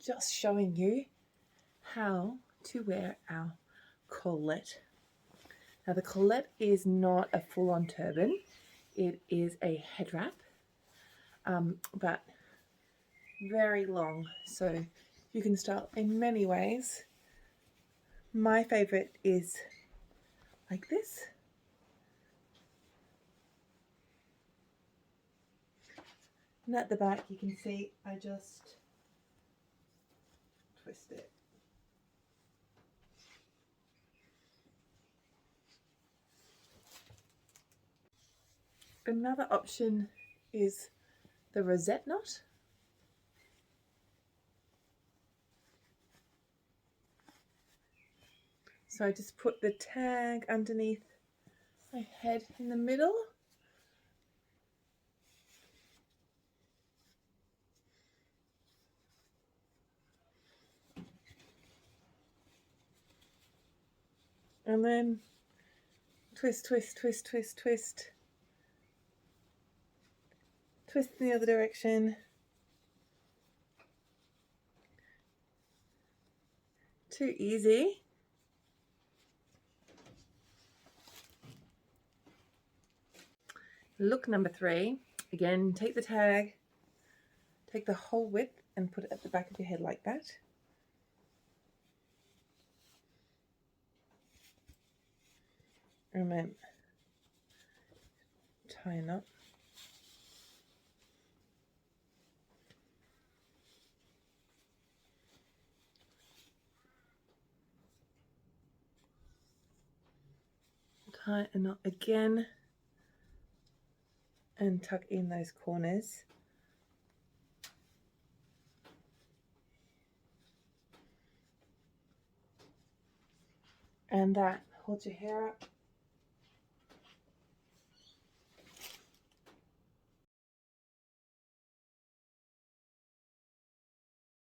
just showing you how to wear our colette. Now the colette is not a full-on turban, it is a head wrap, but very long, so you can style in many ways. My favorite is like this. And at the back you can see I just twist it. Another option is the rosette knot. So I just put the tag underneath my head in the middle. And then twist, twist, twist, twist, twist. Twist in the other direction. Too easy. Look number 3. Again, take the tag, take the whole width and put it at the back of your head like that. And then tie a knot. Tie a knot again and tuck in those corners. And that holds your hair up